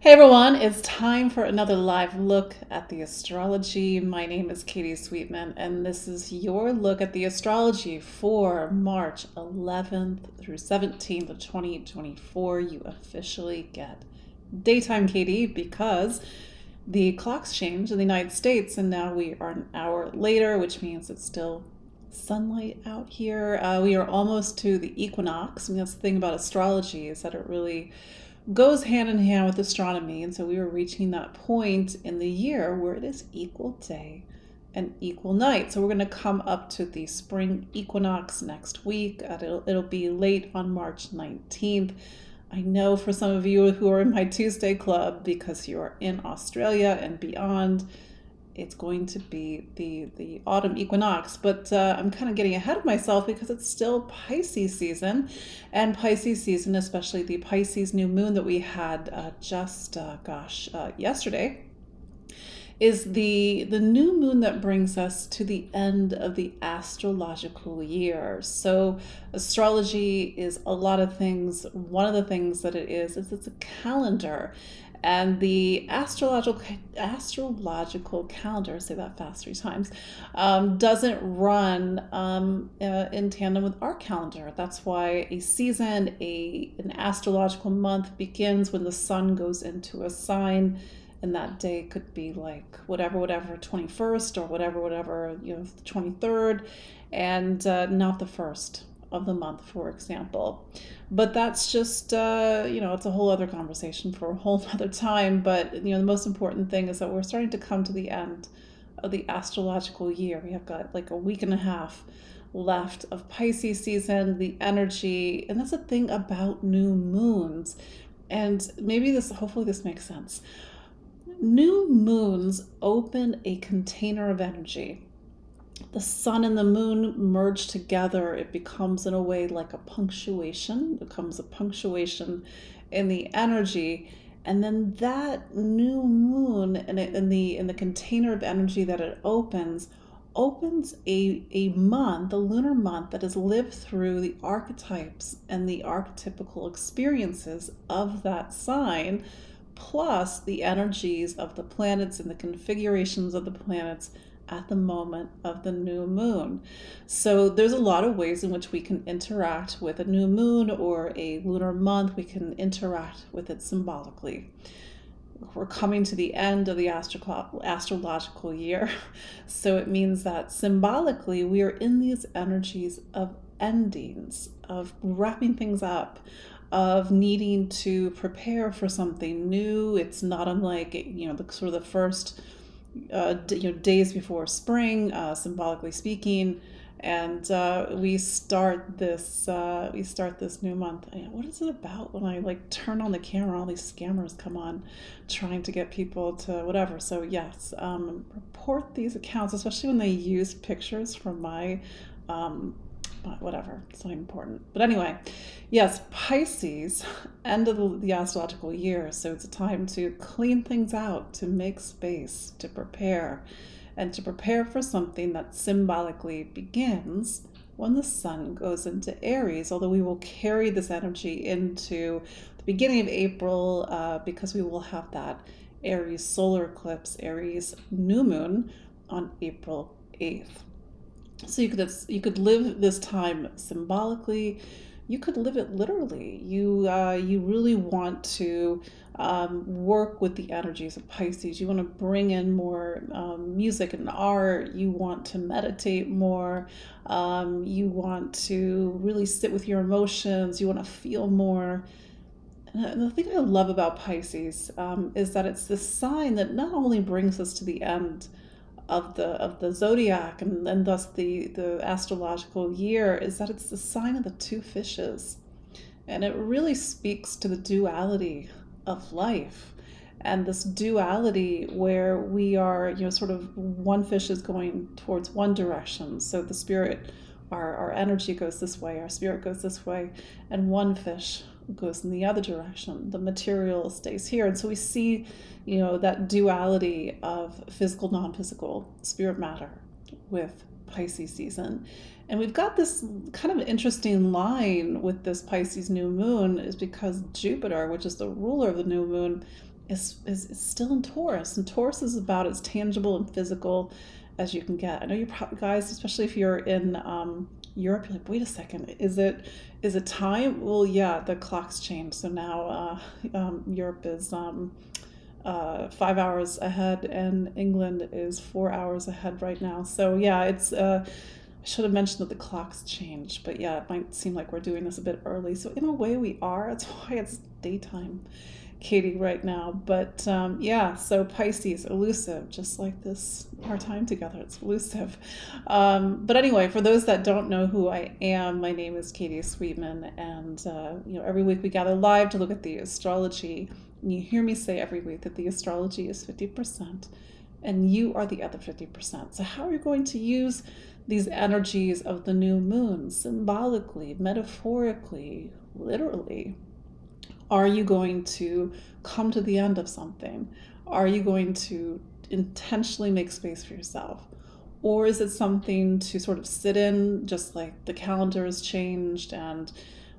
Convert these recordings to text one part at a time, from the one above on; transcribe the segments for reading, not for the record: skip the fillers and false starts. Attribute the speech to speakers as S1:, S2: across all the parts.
S1: Hey everyone, it's time for another live look at the astrology. My name is Katie Sweetman, and this is your look at the astrology for March 11th through 17th of 2024. You officially get daytime, Katie, because the clocks changed in the United States, and now we are an hour later, which means it's still sunlight out here. We are almost to the equinox. I mean, that's the thing about astrology, is that it really goes hand in hand with astronomy. And so we are reaching that point in the year where it is equal day and equal night. So we're going to come up to the spring equinox next week. It'll be late on March 19th. I know for some of you who are in my Tuesday club, because you are in Australia and beyond, it's going to be the autumn equinox, but I'm kind of getting ahead of myself because it's still Pisces season, and Pisces season, especially the Pisces New Moon that we had yesterday, is the new moon that brings us to the end of the astrological year. So astrology is a lot of things. One of the things that it is it's a calendar. And the astrological calendar, say that fast 3 times, doesn't run in tandem with our calendar. That's why a season, an astrological month begins when the sun goes into a sign, and that day could be like whatever 21st or whatever the 23rd, and not the first of the month, for example. But that's just it's a whole other conversation for a whole other time. But the most important thing is that we're starting to come to the end of the astrological year. We have got like a week and a half left of Pisces season, the energy. And that's the thing about new moons, and hopefully this makes sense. New moons open a container of energy. The sun and the moon merge together. It becomes, in a way, like a punctuation. It becomes a punctuation in the energy, and then that new moon in the container of energy that it opens a month, a lunar month, that has lived through the archetypes and the archetypical experiences of that sign, plus the energies of the planets and the configurations of the planets at the moment of the new moon. So there's a lot of ways in which we can interact with a new moon or a lunar month. We can interact with it symbolically. We're coming to the end of the astrological year, so it means that symbolically we are in these energies of endings, of wrapping things up, of needing to prepare for something new. It's not unlike the first days before spring, symbolically speaking, and we start this new month. What is it about when I turn on the camera? All these scammers come on, trying to get people to whatever. So yes, report these accounts, especially when they use pictures from my whatever, it's not important. But anyway, yes, Pisces, end of the astrological year. So it's a time to clean things out, to make space, to prepare, and to prepare for something that symbolically begins when the sun goes into Aries. Although we will carry this energy into the beginning of April, because we will have that Aries solar eclipse, Aries new moon on April 8th. So you could live this time symbolically. You could live it literally. You really want to work with the energies of Pisces. You want to bring in more music and art. You want to meditate more. You want to really sit with your emotions. You want to feel more. And the thing I love about Pisces is that it's this sign that not only brings us to the end of the zodiac and thus the astrological year, is that it's the sign of the two fishes, and it really speaks to the duality of life, and this duality where we are sort of one fish is going towards one direction, so the spirit, our energy goes this way, our spirit goes this way, and one fish goes in the other direction. The material stays here. And so we see, that duality of physical, non-physical, spirit matter with Pisces season. And we've got this kind of interesting line with this Pisces new moon, is because Jupiter, which is the ruler of the new moon, is still in Taurus, and Taurus is about as tangible and physical as you can get. I know you guys, especially if you're in Europe, you're like, wait a second, is it time? Well, yeah, the clocks changed, so now Europe is 5 hours ahead, and England is 4 hours ahead right now. So yeah, it's I should have mentioned that the clocks change, but yeah, it might seem like we're doing this a bit early. So in a way, we are. That's why it's daytime, Katie, right now. But yeah, so Pisces, elusive, just like this, our time together, it's elusive. But anyway, for those that don't know who I am, my name is Katie Sweetman, and every week we gather live to look at the astrology. And you hear me say every week that the astrology is 50%, and you are the other 50%. So how are you going to use these energies of the new moon symbolically, metaphorically, literally? Are you going to come to the end of something? Are you going to intentionally make space for yourself? Or is it something to sort of sit in, just like the calendar has changed and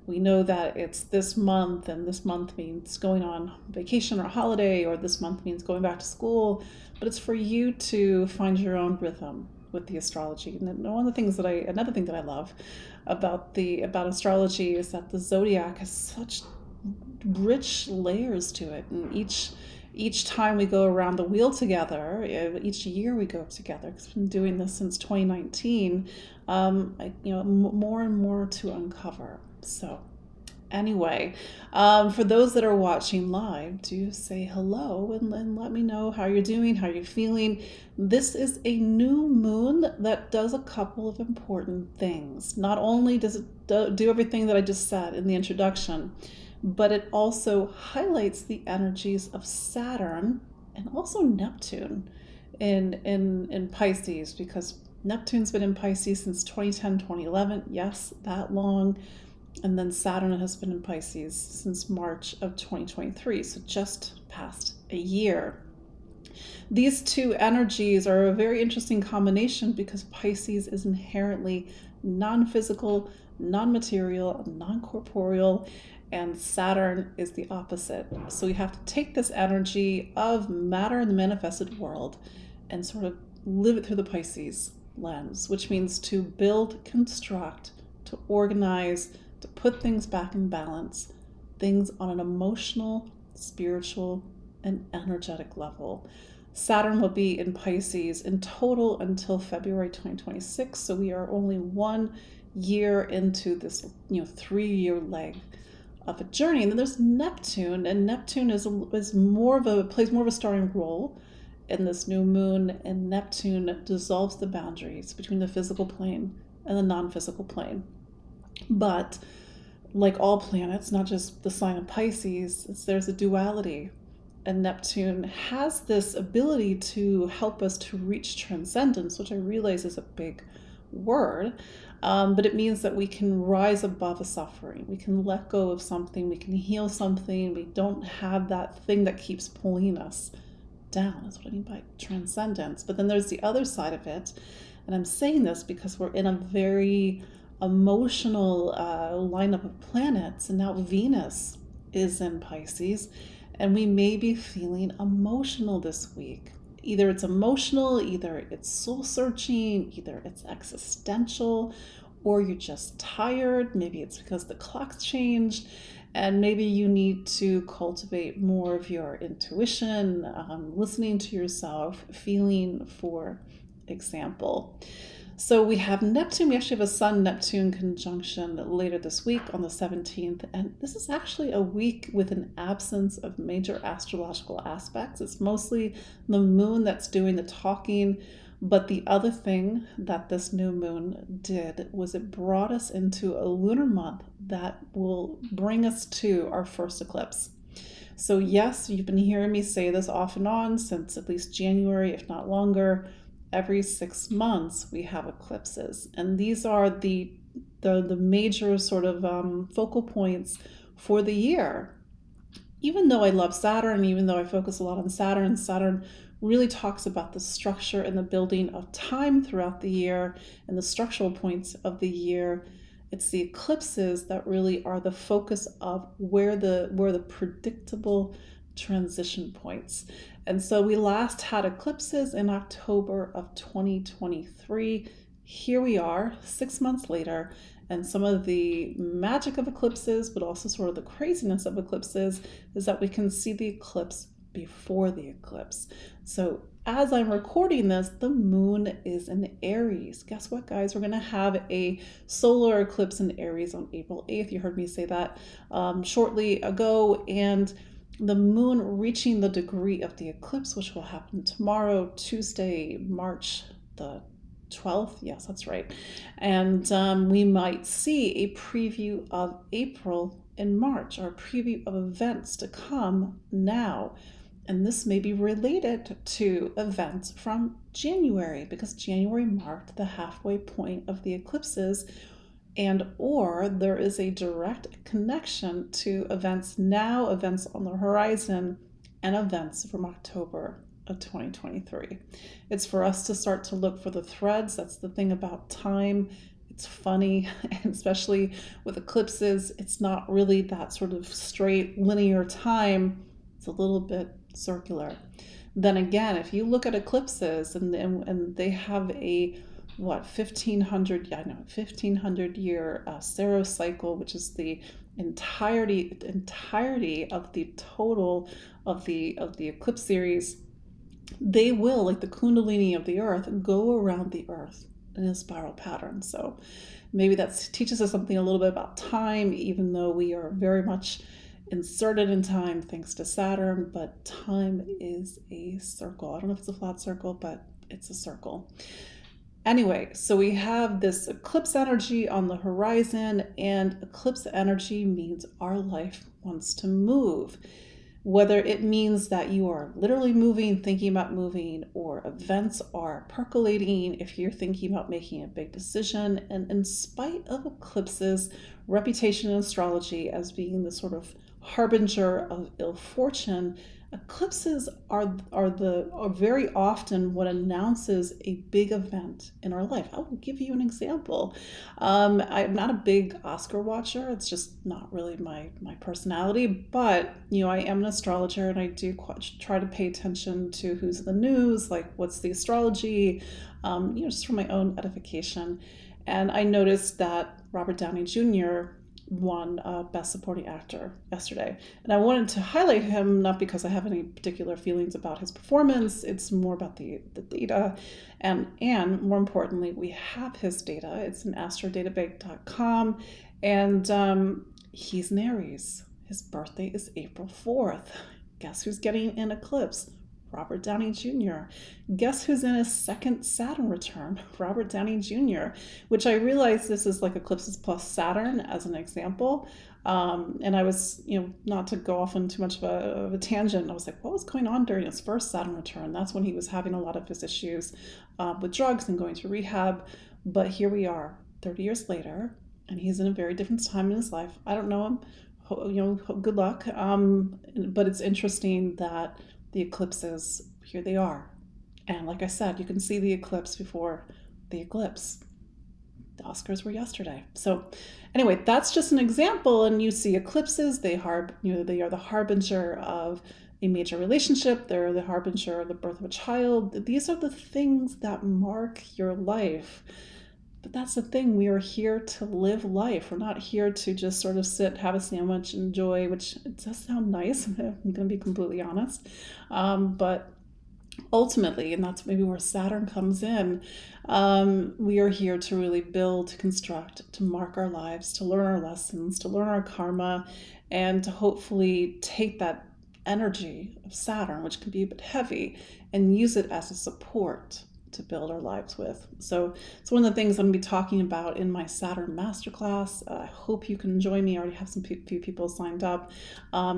S1: we know that it's this month, and this month means going on vacation or holiday, or this month means going back to school, but it's for you to find your own rhythm with the astrology. And another thing that I love about astrology is that the zodiac has such rich layers to it, and each time we go around the wheel together, each year we go together, because I've been doing this since 2019, more and more to uncover. So anyway, for those that are watching live, do say hello and let me know how you're doing, how you're feeling. This is a new moon that does a couple of important things. Not only does it do everything that I just said in the introduction, but it also highlights the energies of Saturn and also Neptune in Pisces, because Neptune's been in Pisces since 2010, 2011. Yes, that long. And then Saturn has been in Pisces since March of 2023, so just past a year. These two energies are a very interesting combination because Pisces is inherently non-physical, non-material, non-corporeal, and Saturn is the opposite. So we have to take this energy of matter in the manifested world and sort of live it through the Pisces lens, which means to build, construct, to organize, to put things back in balance, things on an emotional, spiritual, and energetic level. Saturn will be in Pisces in total until February 2026, so we are only 1 year into this 3-year leg of a journey. And then there's Neptune, and Neptune plays more of a starring role in this new moon, and Neptune dissolves the boundaries between the physical plane and the non-physical plane. But like all planets, not just the sign of Pisces, there's a duality. And Neptune has this ability to help us to reach transcendence, which I realize is a big word, but it means that we can rise above a suffering. We can let go of something. We can heal something. We don't have that thing that keeps pulling us down. That's what I mean by transcendence. But then there's the other side of it. And I'm saying this because we're in a very emotional lineup of planets, and now Venus is in Pisces, and we may be feeling emotional this week. Either it's emotional, either it's soul searching, either it's existential, or you're just tired. Maybe it's because the clock's changed, and maybe you need to cultivate more of your intuition, listening to yourself, feeling, for example. So we have Neptune. We actually have a Sun-Neptune conjunction later this week on the 17th. And this is actually a week with an absence of major astrological aspects. It's mostly the moon that's doing the talking. But the other thing that this new moon did was it brought us into a lunar month that will bring us to our first eclipse. So yes, you've been hearing me say this off and on since at least January, if not longer. Every 6 months we have eclipses, and these are the major sort of focal points for the year. Even though I love Saturn, even though I focus a lot on Saturn, Saturn really talks about the structure and the building of time throughout the year and the structural points of the year. It's the eclipses that really are the focus of where the predictable transition points. And so we last had eclipses in October of 2023. Here we are 6 months later, and some of the magic of eclipses, but also sort of the craziness of eclipses, is that we can see the eclipse before the eclipse. So as I'm recording this, the moon is in Aries. Guess what, guys? We're going to have a solar eclipse in Aries on April 8th. You heard me say that shortly ago. And the moon reaching the degree of the eclipse, which will happen tomorrow, Tuesday, March the 12th. Yes, that's right. And we might see a preview of April in March, or a preview of events to come now. And this may be related to events from January, because January marked the halfway point of the eclipses, and or there is a direct connection to events now, events on the horizon, and events from October of 2023. It's for us to start to look for the threads. That's the thing about time. It's funny, and especially with eclipses, it's not really that sort of straight linear time. It's a little bit circular. Then again, if you look at eclipses and they have a 1500 year Saros cycle, which is the entirety of the total of the eclipse series, they will, like the kundalini of the earth, go around the earth in a spiral pattern. So maybe that teaches us something a little bit about time, even though we are very much inserted in time thanks to Saturn, but time is a circle. I don't know if it's a flat circle, but it's a circle. Anyway, so we have this eclipse energy on the horizon, and eclipse energy means our life wants to move. Whether it means that you are literally moving, thinking about moving, or events are percolating, if you're thinking about making a big decision. And in spite of eclipses' reputation in astrology as being the sort of harbinger of ill fortune, eclipses are very often what announces a big event in our life. I will give you an example. I'm not a big Oscar watcher. It's just not really my personality, but I am an astrologer, and I do try to pay attention to who's in the news, like what's the astrology, just for my own edification. And I noticed that Robert Downey Jr. won Best Supporting Actor yesterday. And I wanted to highlight him, not because I have any particular feelings about his performance. It's more about the data. And more importantly, we have his data. It's in astrodatabase.com. And he's an Aries. His birthday is April 4th. Guess who's getting an eclipse? Robert Downey Jr. Guess who's in his second Saturn return? Robert Downey Jr., which I realize this is like eclipses plus Saturn as an example. And I was, not to go off on too much of a tangent, I was like, what was going on during his first Saturn return? That's when he was having a lot of his issues with drugs and going to rehab. But here we are, 30 years later, and he's in a very different time in his life. I don't know him, good luck. But it's interesting that the eclipses, here they are. And like I said, you can see the eclipse before the eclipse. The Oscars were yesterday. So anyway, that's just an example. And you see eclipses, they are the harbinger of a major relationship. They're the harbinger of the birth of a child. These are the things that mark your life. But that's the thing, we are here to live life. We're not here to just sort of sit, have a sandwich, enjoy, which it does sound nice, I'm going to be completely honest. But ultimately, and that's maybe where Saturn comes in, we are here to really build, to construct, to mark our lives, to learn our lessons, to learn our karma, and to hopefully take that energy of Saturn, which can be a bit heavy, and use it as a support to build our lives with. So it's one of the things I'm going to be talking about in my Saturn Masterclass. I hope you can join me. I already have some few people signed up.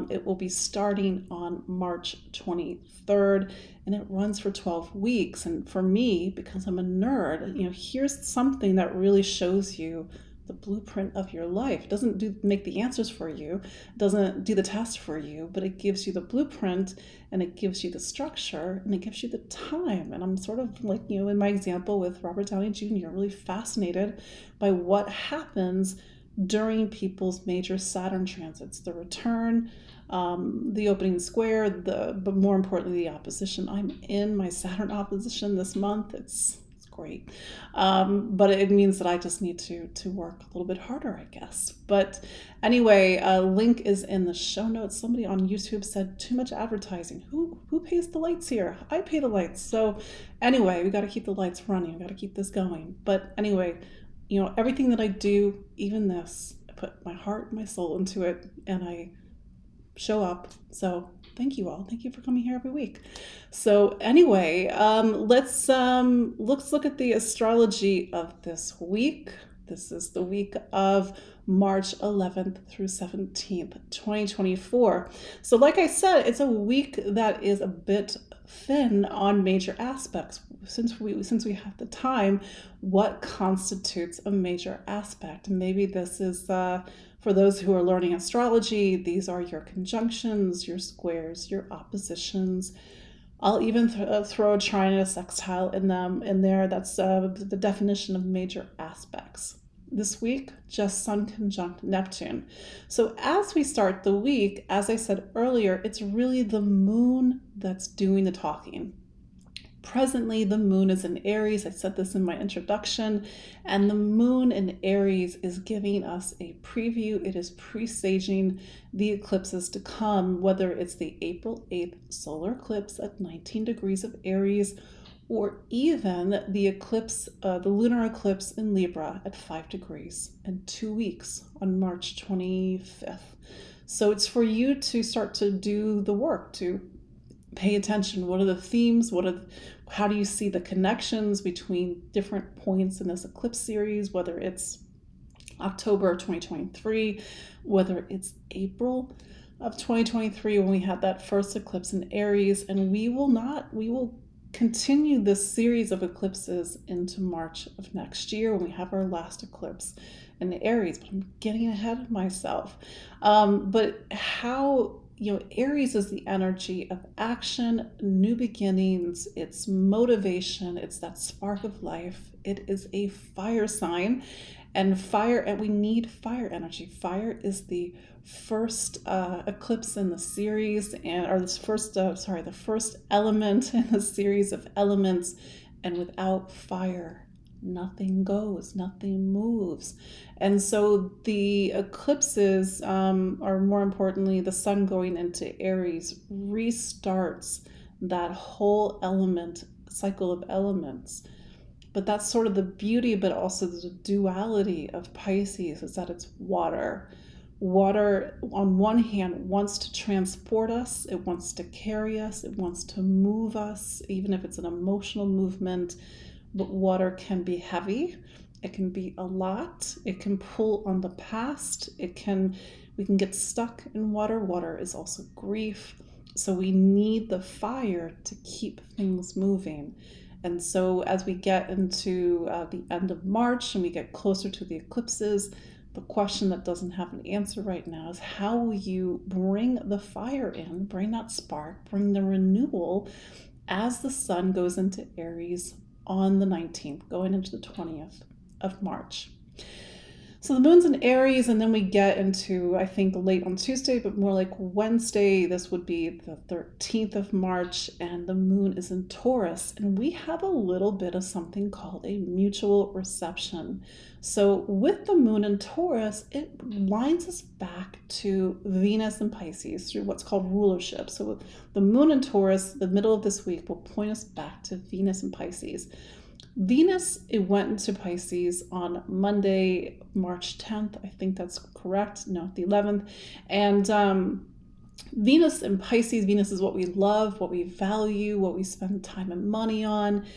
S1: It will be starting on March 23rd, and it runs for 12 weeks. And for me, because I'm a nerd, here's something that really shows you the blueprint of your life. It doesn't make the answers for you, it doesn't do the test for you, but it gives you the blueprint, and it gives you the structure, and it gives you the time. And I'm sort of like, in my example with Robert Downey Jr., really fascinated by what happens during people's major Saturn transits, the return, the opening square, but more importantly, the opposition. I'm in my Saturn opposition this month. It's great. But it means that I just need to work a little bit harder, I guess. But anyway, a link is in the show notes. Somebody on YouTube said too much advertising. Who pays the lights here? I pay the lights. So anyway, we got to keep the lights running. We got to keep this going. But anyway, everything that I do, even this, I put my heart and my soul into it, and I show up. So thank you all. Thank you for coming here every week. So anyway, let's look at the astrology of this week. This is the week of March 11th through 17th, 2024. So like I said, it's a week that is a bit thin on major aspects. Since we have the time, what constitutes a major aspect? Maybe this is for those who are learning astrology, these are your conjunctions, your squares, your oppositions. I'll even throw a trine and a sextile in there. That's the definition of major aspects. This week, just Sun conjunct Neptune. So as we start the week, as I said earlier, it's really the moon that's doing the talking. Presently, the moon is in Aries. I said this in my introduction, and the moon in Aries is giving us a preview. It is presaging the eclipses to come, whether it's the April 8th solar eclipse at 19 degrees of Aries, or even the eclipse, the lunar eclipse in Libra at 5 degrees in 2 weeks on March 25th. So it's for you to start to do the work, to pay attention. What are the themes? How do you see the connections between different points in this eclipse series, whether it's October of 2023, whether it's April of 2023 when we had that first eclipse in Aries, and we will continue this series of eclipses into March of next year when we have our last eclipse in Aries. But I'm getting ahead of myself. But how Aries is the energy of action, new beginnings, it's motivation, it's that spark of life. It is a fire sign, and we need fire energy. Fire is the first eclipse in the series, the first element in the series of elements, and without fire, nothing goes, nothing moves. And so the eclipses, or more importantly, the sun going into Aries, restarts that whole cycle of elements. But that's sort of the beauty, but also the duality of Pisces, is that it's water. Water, on one hand, wants to transport us, it wants to carry us, it wants to move us, even if it's an emotional movement. But water can be heavy, it can be a lot, it can pull on the past, we can get stuck in water. Water is also grief. So we need the fire to keep things moving. And so as we get into the end of March and we get closer to the eclipses, the question that doesn't have an answer right now is, how will you bring the fire in, bring that spark, bring the renewal as the sun goes into Aries on the 19th, going into the 20th of March. So the moon's in Aries, and then we get into, I think, late on Tuesday, but more like Wednesday. This would be the 13th of March, and the moon is in Taurus, and we have a little bit of something called a mutual reception. So with the moon in Taurus, it lines us back to Venus and Pisces through what's called rulership. So the moon in Taurus, the middle of this week, will point us back to Venus and Pisces. Venus, it went into Pisces on Monday, March 10th. I think that's correct. No, the 11th. And Venus and Pisces, Venus is what we love, what we value, what we spend time and money on.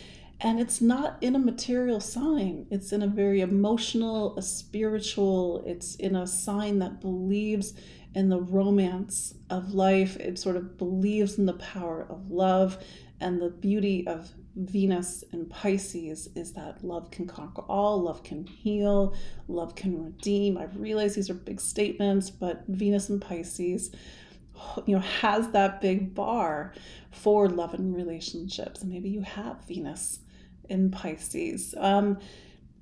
S1: And it's not in a material sign. It's in a very emotional, a spiritual, it's in a sign that believes in the romance of life. It sort of believes in the power of love, and the beauty of Venus and Pisces is that love can conquer all, love can heal, love can redeem. I realize these are big statements, but Venus and Pisces, has that big bar for love and relationships. And maybe you have Venus in Pisces.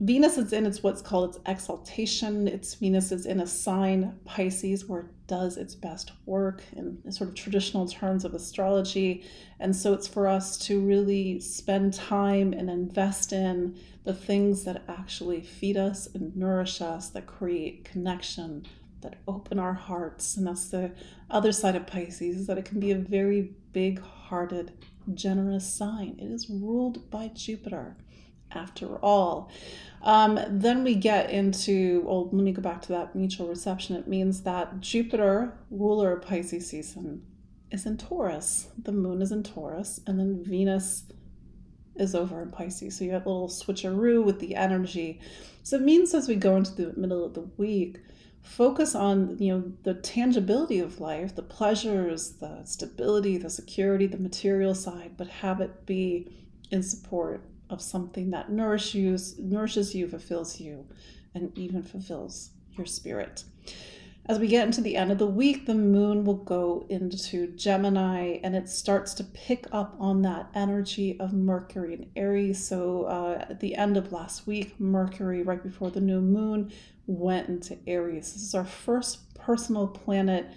S1: Venus is in what's called its exaltation. Venus is in a sign, Pisces, where it does its best work in sort of traditional terms of astrology. And so it's for us to really spend time and invest in the things that actually feed us and nourish us, that create connection, that open our hearts. And that's the other side of Pisces, is that it can be a very big-hearted, generous sign. It is ruled by Jupiter, after all. Then we get into, let me go back to that mutual reception. It means that Jupiter, ruler of Pisces season, is in Taurus. The moon is in Taurus, and then Venus is over in Pisces. So you have a little switcheroo with the energy. So it means as we go into the middle of the week, focus on, the tangibility of life, the pleasures, the stability, the security, the material side, but have it be in support of something that nourishes you, fulfills you, and even fulfills your spirit. As we get into the end of the week, the moon will go into Gemini, and it starts to pick up on that energy of Mercury and Aries. So at the end of last week, Mercury, right before the new moon, went into Aries. This is our first personal planet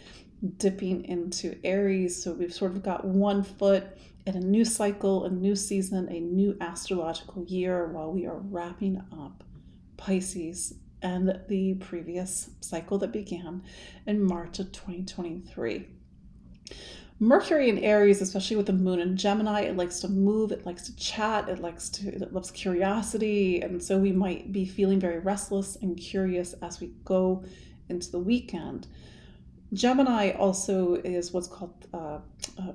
S1: dipping into Aries. So we've sort of got one foot in a new cycle, a new season, a new astrological year, while we are wrapping up Pisces and the previous cycle that began in March of 2023. Mercury in Aries, especially with the moon in Gemini, it likes to move, it likes to chat, it loves curiosity, and so we might be feeling very restless and curious as we go into the weekend. Gemini also is what's called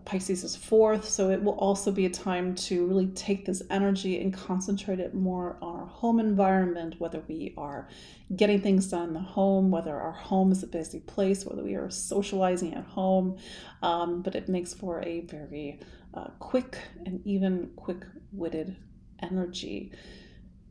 S1: Pisces' fourth, so it will also be a time to really take this energy and concentrate it more on our home environment, whether we are getting things done in the home, whether our home is a busy place, whether we are socializing at home, but it makes for a very quick and even quick-witted energy.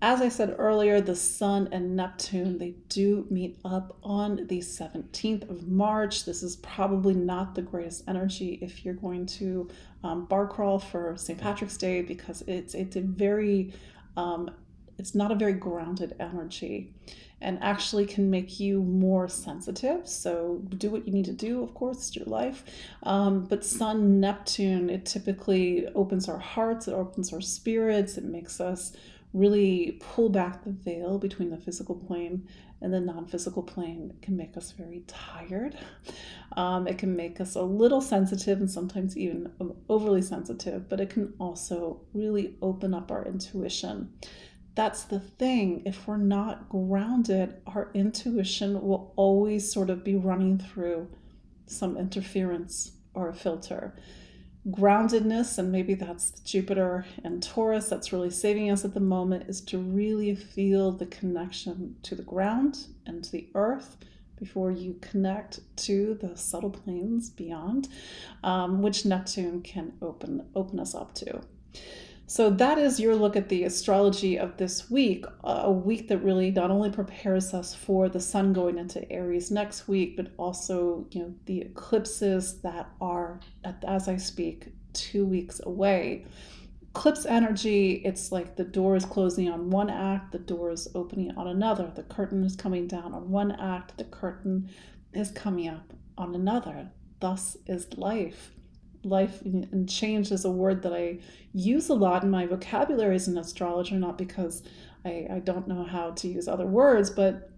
S1: As I said earlier, the Sun and Neptune, they do meet up on the 17th of March. This is probably not the greatest energy if you're going to bar crawl for St. Patrick's Day, because it's not a very grounded energy, and actually can make you more sensitive. So do what you need to do, of course, it's your life. But Sun, Neptune, it typically opens our hearts, it opens our spirits, it makes us really pull back the veil between the physical plane and the non-physical plane. It can make us very tired. It can make us a little sensitive and sometimes even overly sensitive, but it can also really open up our intuition. That's the thing. If we're not grounded, our intuition will always sort of be running through some interference or a filter. Groundedness, and maybe that's Jupiter and Taurus that's really saving us at the moment, is to really feel the connection to the ground and to the earth before you connect to the subtle planes beyond, which Neptune can open us up to. So that is your look at the astrology of this week, a week that really not only prepares us for the sun going into Aries next week, but also, the eclipses that are, as I speak, 2 weeks away. Eclipse energy, it's like the door is closing on one act, the door is opening on another. The curtain is coming down on one act, the curtain is coming up on another. Thus is life. Life and change is a word that I use a lot in my vocabulary as an astrologer, not because I don't know how to use other words, but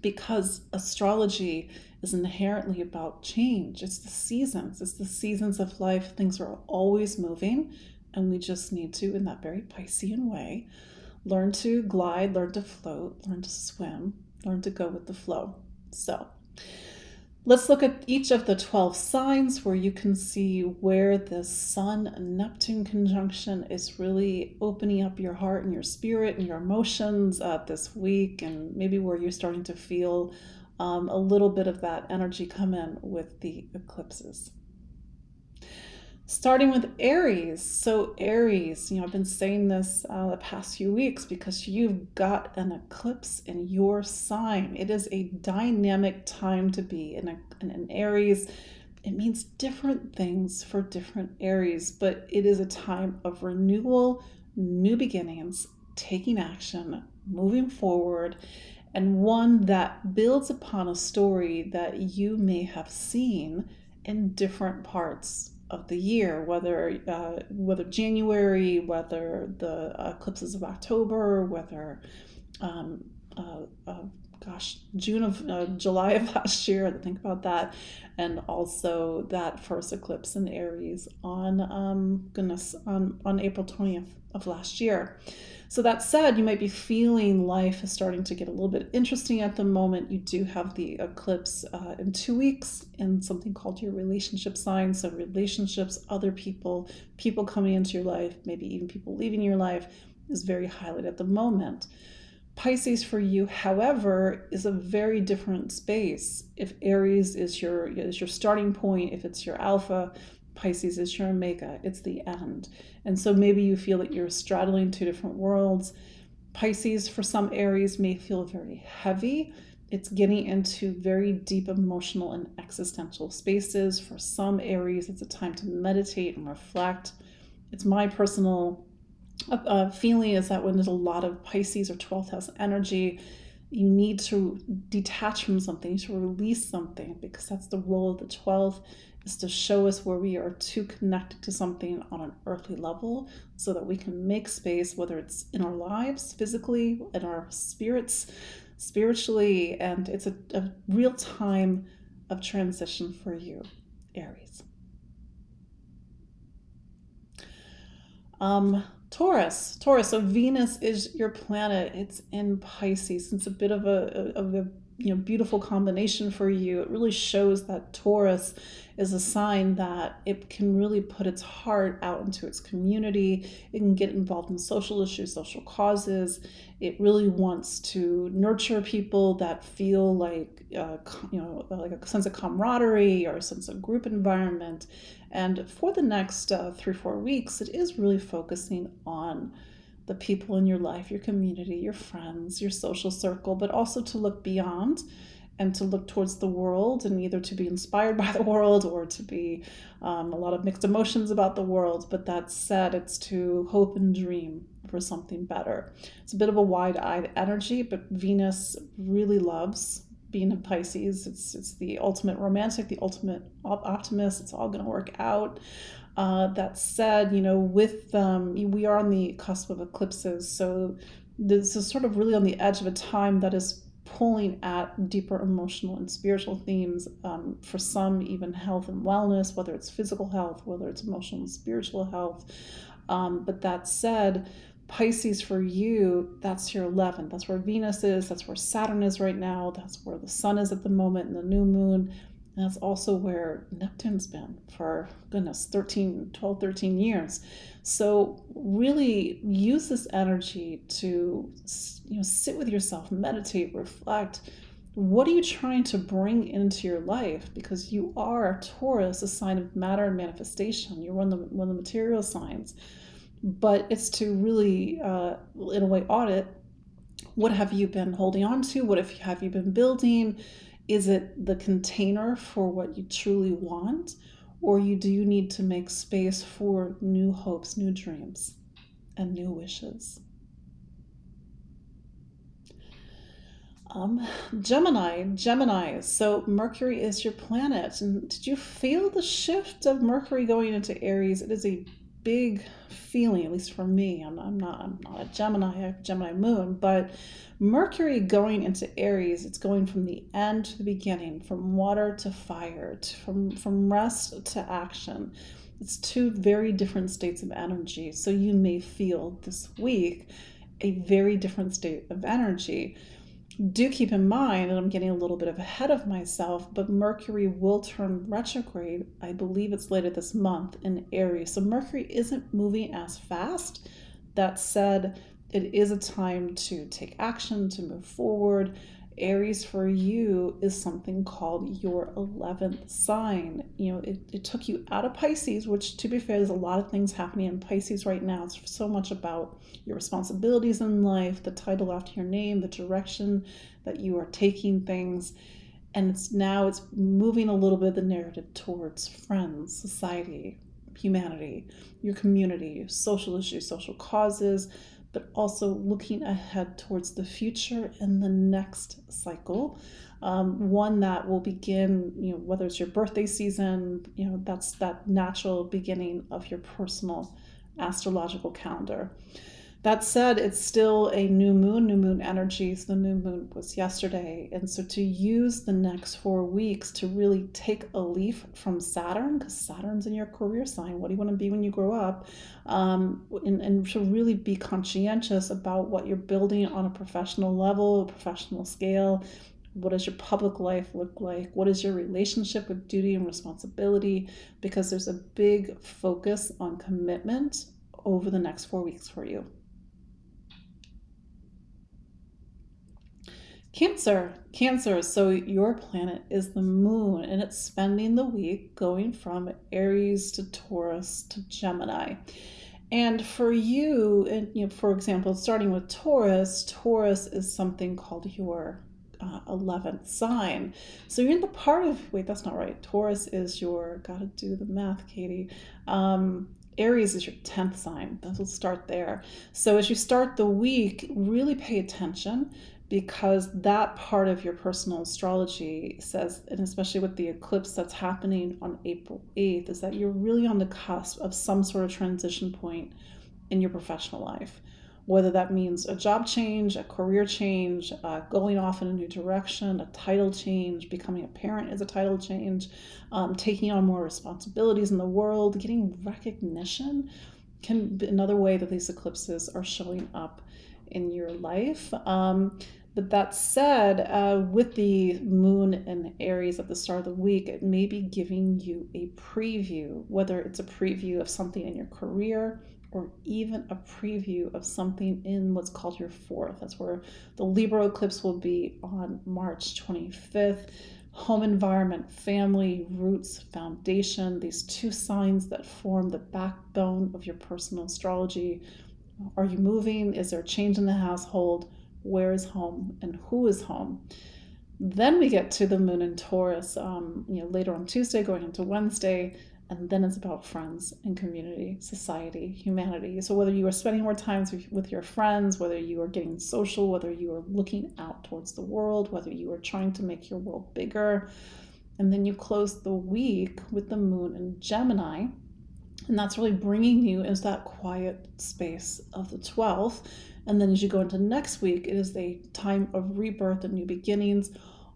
S1: because astrology is inherently about change. It's the seasons of life. Things are always moving, and we just need to, in that very Piscean way, learn to glide, learn to float, learn to swim, learn to go with the flow. So let's look at each of the 12 signs, where you can see where this Sun-Neptune conjunction is really opening up your heart and your spirit and your emotions this week, and maybe where you're starting to feel a little bit of that energy come in with the eclipses. Starting with Aries. So Aries, I've been saying this the past few weeks because you've got an eclipse in your sign. It is a dynamic time to be in an Aries. It means different things for different Aries, but it is a time of renewal, new beginnings, taking action, moving forward, and one that builds upon a story that you may have seen in different parts of the year, whether January, whether the eclipses of October, whether um, July of last year. I had to think about that, and also that first eclipse in Aries on on April 20th of last year. So that said, you might be feeling life is starting to get a little bit interesting at the moment. You do have the eclipse in 2 weeks in something called your relationship sign. So relationships, other people, people coming into your life, maybe even people leaving your life, is very highlighted at the moment. Pisces for you, however, is a very different space. If Aries is your starting point, if it's your alpha, Pisces is your omega. It's the end. And so maybe you feel that you're straddling two different worlds. Pisces for some Aries may feel very heavy. It's getting into very deep emotional and existential spaces. For some Aries, it's a time to meditate and reflect. It's my personal feeling is that when there's a lot of Pisces or 12th house energy, you need to detach from something, to release something, because that's the role of the 12th, is to show us where we are too connected to something on an earthly level so that we can make space, whether it's in our lives, physically, in our spirits, spiritually, and it's a real time of transition for you, Aries. Taurus. So Venus is your planet. It's in Pisces. It's a bit of a beautiful combination for you. It really shows that Taurus is a sign that it can really put its heart out into its community. It can get involved in social issues, social causes. It really wants to nurture people that feel like like a sense of camaraderie or a sense of group environment. And for the next 3-4 weeks, it is really focusing on the people in your life, your community, your friends, your social circle, but also to look beyond and to look towards the world, and either to be inspired by the world or to be a lot of mixed emotions about the world. But that said, it's to hope and dream for something better. It's a bit of a wide-eyed energy, but Venus really loves being in Pisces. It's the ultimate romantic, the ultimate optimist. It's all going to work out. That said, we are on the cusp of eclipses, so this is sort of really on the edge of a time that is pulling at deeper emotional and spiritual themes. For some, even health and wellness, whether it's physical health, whether it's emotional and spiritual health. But that said, Pisces for you, that's your 11th. That's where Venus is. That's where Saturn is right now. That's where the Sun is at the moment in the new moon. And that's also where Neptune's been for, 12, 13 years. So really use this energy to sit with yourself, meditate, reflect. What are you trying to bring into your life? Because you are Taurus, a sign of matter and manifestation. You're one of the material signs. But it's to really, in a way, audit what have you been holding on to? What have you been building? Is it the container for what you truly want? Or do you need to make space for new hopes, new dreams, and new wishes? Gemini. So Mercury is your planet. And did you feel the shift of Mercury going into Aries? It is a big feeling, at least for me. I'm not a Gemini. I have Gemini moon, but Mercury going into Aries, it's going from the end to the beginning, from water to fire, from rest to action. It's two very different states of energy. So you may feel this week a very different state of energy. Do keep in mind, and I'm getting a little bit ahead of myself, but Mercury will turn retrograde. I believe it's later this month in Aries. So Mercury isn't moving as fast. That said, it is a time to take action, to move forward. Aries for you is something called your 11th sign. It took you out of Pisces, which, to be fair, there's a lot of things happening in Pisces right now. It's so much about your responsibilities in life, the title after your name, the direction that you are taking things. And it's moving a little bit the narrative towards friends, society, humanity, your community, social issues, social causes, but also looking ahead towards the future and the next cycle. One that will begin, whether it's your birthday season, that's that natural beginning of your personal astrological calendar. That said, it's still a new moon energy. So the new moon was yesterday. And so to use the next 4 weeks to really take a leaf from Saturn, because Saturn's in your career sign. What do you want to be when you grow up? And to really be conscientious about what you're building on a professional level, a professional scale. What does your public life look like? What is your relationship with duty and responsibility? Because there's a big focus on commitment over the next 4 weeks for you. Cancer. So your planet is the moon, and it's spending the week going from Aries to Taurus to Gemini. And for you, and for example, starting with Taurus is something called your 11th sign. So you're in the part of, wait, that's not right. Taurus is your, gotta do the math, Katie. Aries is your 10th sign. We'll start there. So as you start the week, really pay attention, because that part of your personal astrology says, and especially with the eclipse that's happening on April 8th, is that you're really on the cusp of some sort of transition point in your professional life. Whether that means a job change, a career change, going off in a new direction, a title change, becoming a parent is a title change, taking on more responsibilities in the world, getting recognition can be another way that these eclipses are showing up in your life. But that said, with the moon in Aries at the start of the week, it may be giving you a preview, whether it's a preview of something in your career or even a preview of something in what's called your fourth. That's where the Libra eclipse will be on March 25th. Home environment, family, roots, foundation, these two signs that form the backbone of your personal astrology. Are you moving? Is there a change in the household? Where is home and who is home? Then we get to the moon in Taurus, later on Tuesday going into Wednesday, and then it's about friends and community, society, humanity. So whether you are spending more time with your friends, whether you are getting social, whether you are looking out towards the world, whether you are trying to make your world bigger, and then you close the week with the moon in Gemini, and that's really bringing you into that quiet space of the 12th. And then as you go into next week, it is a time of rebirth and new beginnings,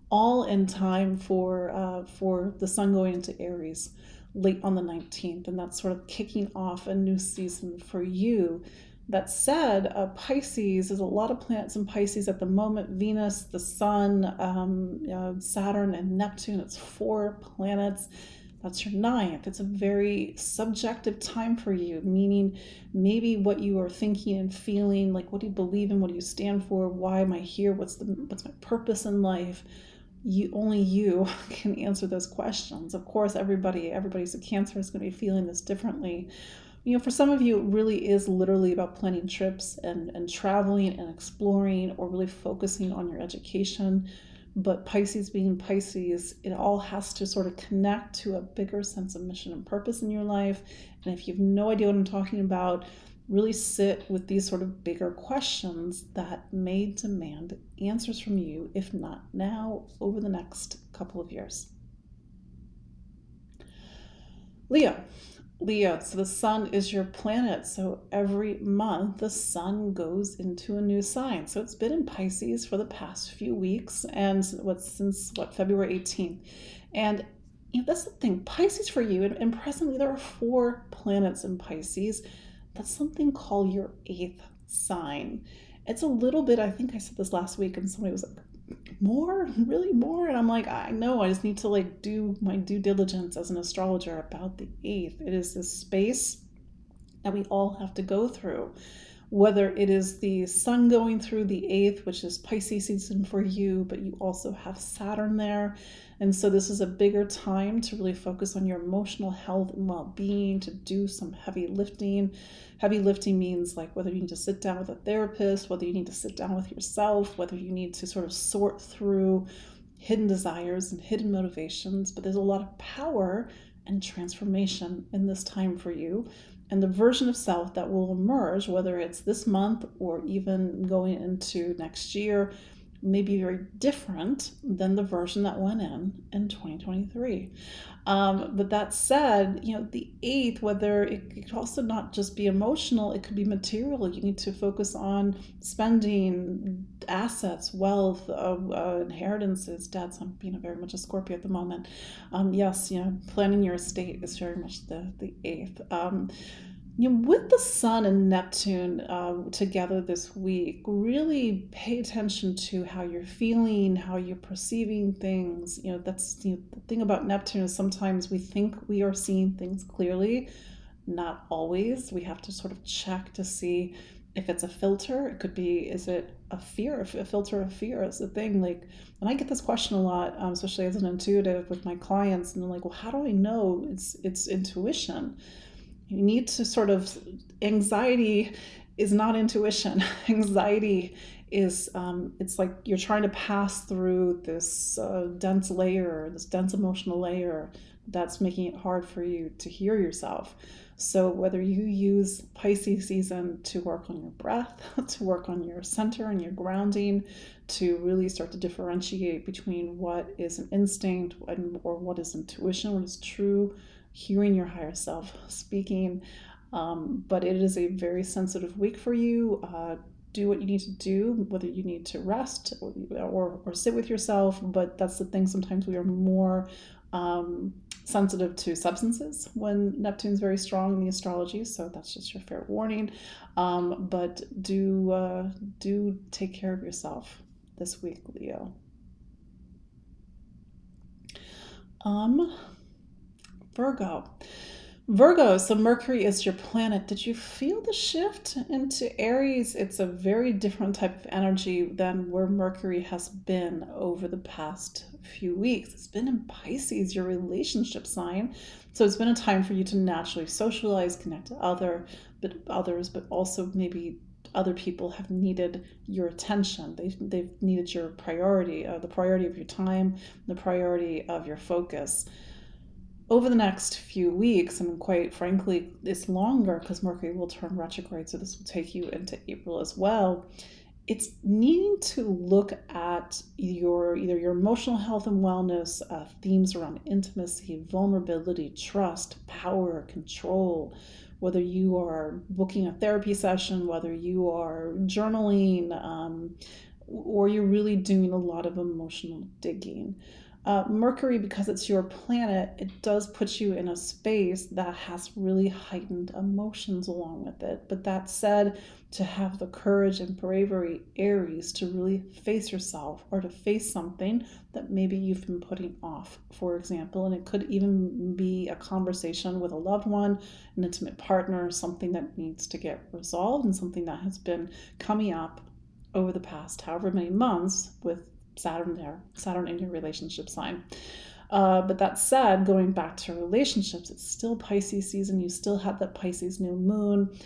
S1: all in time for the sun going into Aries late on the 19th. And that's sort of kicking off a new season for you. That said, Pisces, there's a lot of planets in Pisces at the moment. Venus, the sun, Saturn, and Neptune. It's 4 planets. That's your 9th. It's a very subjective time for you, meaning maybe what you are thinking and feeling, like what do you believe in, what do you stand for, why am I here, what's my purpose in life? Only you can answer those questions. Of course, everybody's a Cancer is going to be feeling this differently. For some of you, it really is literally about planning trips and traveling and exploring, or really focusing on your education. But Pisces being Pisces, it all has to sort of connect to a bigger sense of mission and purpose in your life. And if you have no idea what I'm talking about, really sit with these sort of bigger questions that may demand answers from you, if not now, over the next couple of years. Leo, so the sun is your planet. So every month the sun goes into a new sign. So it's been in Pisces for the past few weeks, and since February 18th. And that's the thing, Pisces for you, and presently there are 4 planets in Pisces. That's something called your 8th sign. It's a little bit, I think I said this last week, and somebody was like, really more? And I'm like, I know, I just need to do my due diligence as an astrologer about the 8th. It is this space that we all have to go through, whether it is the sun going through the 8th, which is Pisces season for you, but you also have Saturn there. And so this is a bigger time to really focus on your emotional health and well-being, to do some heavy lifting. Heavy lifting means whether you need to sit down with a therapist, whether you need to sit down with yourself, whether you need to sort of sort through hidden desires and hidden motivations. But there's a lot of power and transformation in this time for you. And the version of self that will emerge, whether it's this month or even going into next year, may be very different than the version that went in 2023. But that said, the 8th, whether it could also not just be emotional, it could be material. You need to focus on spending, assets, wealth, inheritances. Dad's being very much a Scorpio at the moment. Yes, planning your estate is very much the 8th. With the Sun and Neptune together this week, really pay attention to how you're feeling, how you're perceiving things. That's the thing about Neptune is sometimes we think we are seeing things clearly, not always. We have to sort of check to see if it's a filter. It could be, is it a fear? A filter of fear is the thing. And I get this question a lot, especially as an intuitive with my clients, and they're like, well, how do I know it's intuition? You need to anxiety is not intuition. Anxiety is, it's like you're trying to pass through this dense emotional layer that's making it hard for you to hear yourself. So whether you use Pisces season to work on your breath, to work on your center and your grounding, to really start to differentiate between what is an instinct or what is intuition, what is true, hearing your higher self speaking. But it is a very sensitive week for you. Do what you need to do, whether you need to rest or sit with yourself. But that's the thing. Sometimes we are more sensitive to substances when Neptune's very strong in the astrology. So that's just your fair warning. But do take care of yourself this week, Leo. Virgo, so Mercury is your planet. Did you feel the shift into Aries? It's a very different type of energy than where Mercury has been over the past few weeks. It's been in Pisces, your relationship sign. So it's been a time for you to naturally socialize, connect to others, but also maybe other people have needed your attention. They've needed your priority, the priority of your time, the priority of your focus. Over the next few weeks, and quite frankly, it's longer because Mercury will turn retrograde, so this will take you into April as well. It's needing to look at either your emotional health and wellness, themes around intimacy, vulnerability, trust, power, control, whether you are booking a therapy session, whether you are journaling, or you're really doing a lot of emotional digging. Mercury, because it's your planet, it does put you in a space that has really heightened emotions along with it. But that said, to have the courage and bravery, Aries, to really face yourself or to face something that maybe you've been putting off, for example. And it could even be a conversation with a loved one, an intimate partner, something that needs to get resolved and something that has been coming up over the past however many months with Saturn in your relationship sign. But that said, going back to relationships, it's still Pisces season. You still have that Pisces New Moon.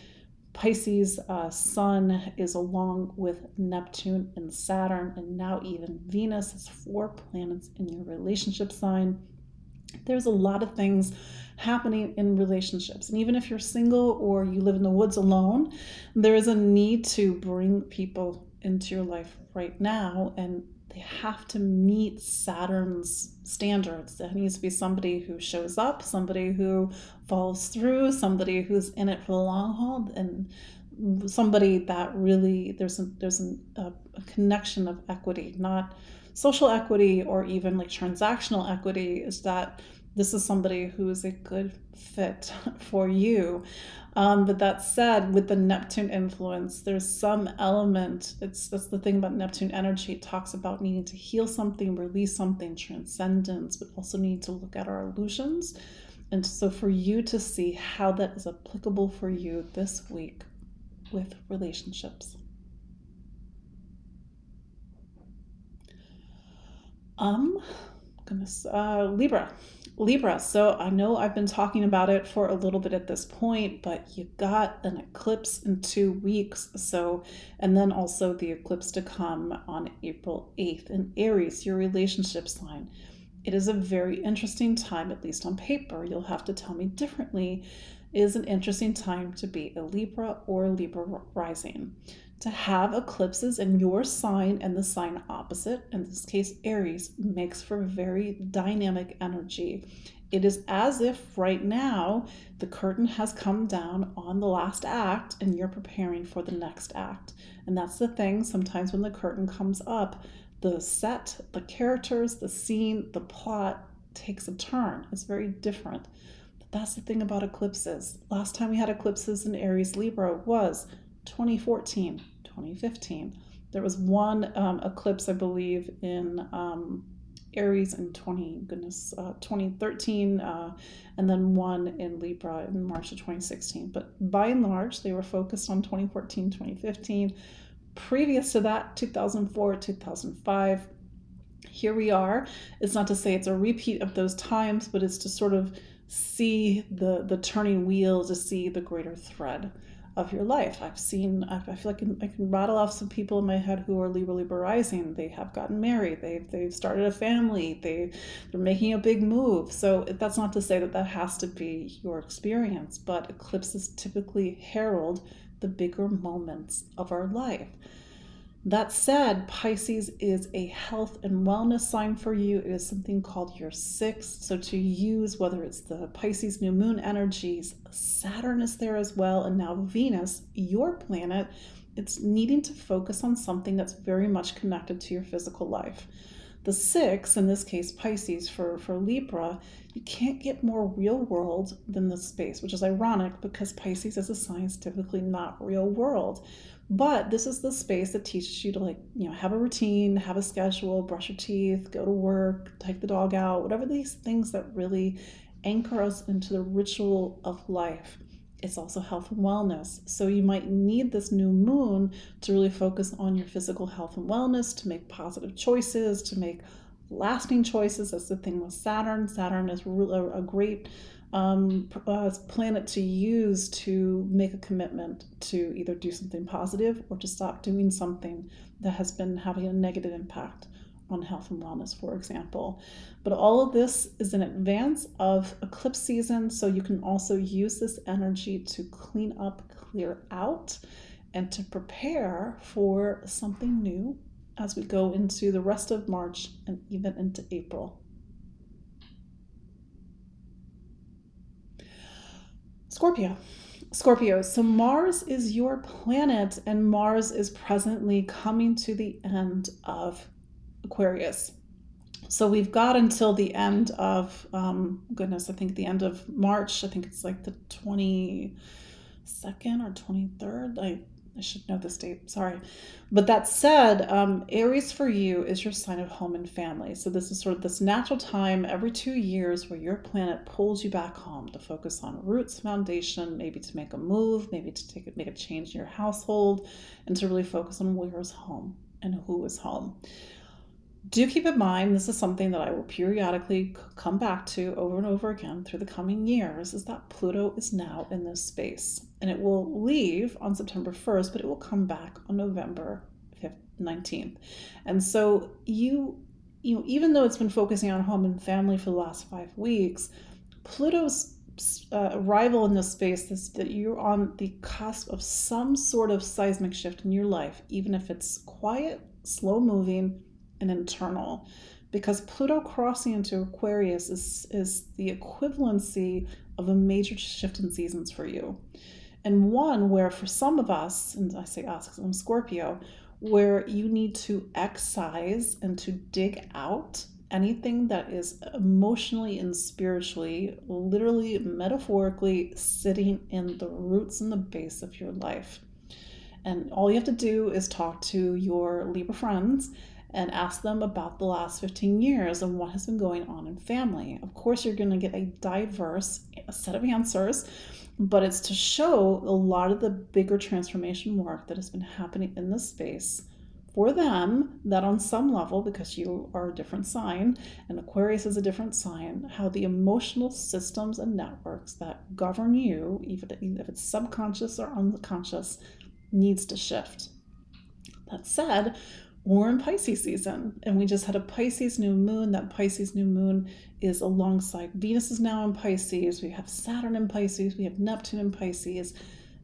S1: Pisces Sun is along with Neptune and Saturn, and now even Venus is 4 planets in your relationship sign. There's a lot of things happening in relationships. And even if you're single or you live in the woods alone, there is a need to bring people into your life right now, and they have to meet Saturn's standards. There needs to be somebody who shows up, somebody who follows through, somebody who's in it for the long haul, and somebody that really there's a connection of equity, not social equity or even like transactional equity, is that this is somebody who is a good fit for you. But that said, with the Neptune influence, there's some element, that's the thing about Neptune energy. It talks about needing to heal something, release something, transcendence, but also need to look at our illusions. And so for you to see how that is applicable for you this week with relationships. Libra. So I know I've been talking about it for a little bit at this point, but you got an eclipse in 2 weeks. So, and then also the eclipse to come on April 8th in Aries, your relationship sign. It is a very interesting time, at least on paper. You'll have to tell me differently. It is an interesting time to be a Libra or Libra rising. To have eclipses in your sign and the sign opposite, in this case Aries, makes for very dynamic energy. It is as if right now the curtain has come down on the last act and you're preparing for the next act. And that's the thing, sometimes when the curtain comes up, the set, the characters, the scene, the plot takes a turn. It's very different. But that's the thing about eclipses. Last time we had eclipses in Aries Libra was 2014, 2015. There was one eclipse, I believe, in Aries in 2013, and then one in Libra in March of 2016. But by and large, they were focused on 2014, 2015. Previous to that, 2004, 2005. Here we are. It's not to say it's a repeat of those times, but it's to sort of see the turning wheel, to see the greater thread of your life. I feel like I can rattle off some people in my head who are Libra rising. They have gotten married. They've started a family. They're making a big move. So that's not to say that has to be your experience, but eclipses typically herald the bigger moments of our life. That said, Pisces is a health and wellness sign for you. It is something called your sixth. So to use, whether it's the Pisces New Moon energies, Saturn is there as well, and now Venus, your planet, it's needing to focus on something that's very much connected to your physical life. The sixth, in this case Pisces for Libra, you can't get more real world than this space, which is ironic because Pisces as a sign is typically not real world. But this is the space that teaches you to have a routine, have a schedule, brush your teeth, go to work, take the dog out, whatever these things that really anchor us into the ritual of life. It's also health and wellness. So you might need this new moon to really focus on your physical health and wellness, to make positive choices, to make lasting choices. That's the thing with Saturn. Saturn is a great planet to use to make a commitment to either do something positive or to stop doing something that has been having a negative impact on health and wellness, for example. But all of this is in advance of eclipse season, so you can also use this energy to clean up, clear out, and to prepare for something new as we go into the rest of March and even into April. Scorpio, so Mars is your planet, and Mars is presently coming to the end of Aquarius. So we've got until the end of, I think the end of March. I think it's like the 22nd or 23rd. I should know this date, sorry. But that said, Aries for you is your sign of home and family. So this is sort of this natural time every 2 years where your planet pulls you back home to focus on roots, foundation, maybe to make a move, maybe to make a change in your household, and to really focus on where is home and who is home. Do keep in mind, this is something that I will periodically come back to over and over again through the coming years, is that Pluto is now in this space. And it will leave on September 1st, but it will come back on November 19th. And so even though it's been focusing on home and family for the last 5 weeks, Pluto's arrival in this space is that you're on the cusp of some sort of seismic shift in your life, even if it's quiet, slow moving, and internal, because Pluto crossing into Aquarius is the equivalency of a major shift in seasons for you, and one where for some of us, and I say us because I'm Scorpio, where you need to excise and to dig out anything that is emotionally and spiritually, literally, metaphorically sitting in the roots and the base of your life. And all you have to do is talk to your Libra friends and ask them about the last 15 years and what has been going on in family. Of course, you're going to get a diverse set of answers, but it's to show a lot of the bigger transformation work that has been happening in this space for them, that on some level, because you are a different sign and Aquarius is a different sign, how the emotional systems and networks that govern you, even if it's subconscious or unconscious, needs to shift. That said, We're in Pisces season, and we just had a Pisces new moon. That Pisces new moon is alongside Venus is now in Pisces. We have Saturn in Pisces. We have Neptune in Pisces.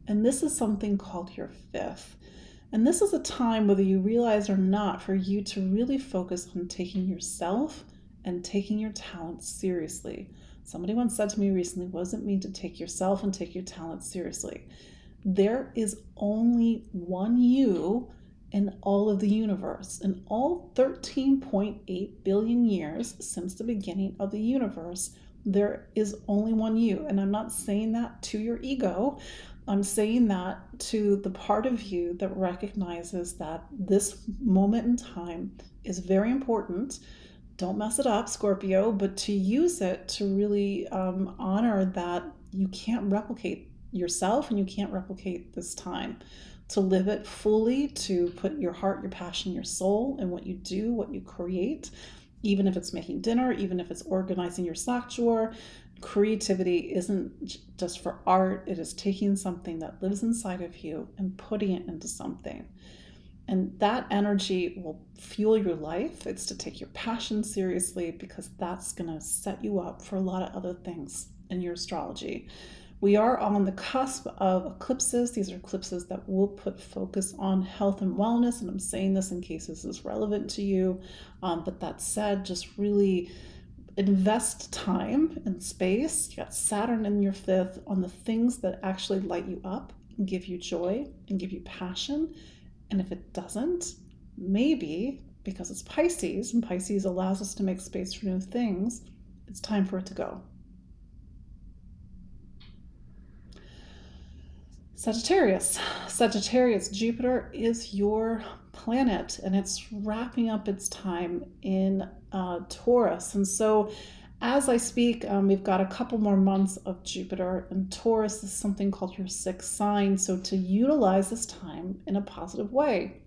S1: And this is something called your fifth. And this is a time, whether you realize or not, for you to really focus on taking yourself and taking your talents seriously. Somebody once said to me recently, what does it mean to take yourself and take your talents seriously? There is only one you in all of the universe. In all 13.8 billion years since the beginning of the universe, there is only one you. And I'm not saying that to your ego. I'm saying that to the part of you that recognizes that this moment in time is very important. Don't mess it up, Scorpio, but to use it to really honor that you can't replicate yourself and you can't replicate this time. To live it fully, to put your heart, your passion, your soul in what you do, what you create, even if it's making dinner, even if it's organizing your sock drawer. Creativity isn't just for art. It is taking something that lives inside of you and putting it into something. And that energy will fuel your life. It's to take your passion seriously, because that's going to set you up for a lot of other things in your astrology. We are on the cusp of eclipses. These are eclipses that will put focus on health and wellness. And I'm saying this in case this is relevant to you. But that said, just really invest time and space. You got Saturn in your fifth on the things that actually light you up and give you joy and give you passion. And if it doesn't, maybe because it's Pisces and Pisces allows us to make space for new things, it's time for it to go. Sagittarius. Sagittarius, Jupiter is your planet, and it's wrapping up its time in Taurus. And so as I speak, we've got a couple more months of Jupiter, and Taurus is something called your sixth sign. So to utilize this time in a positive way.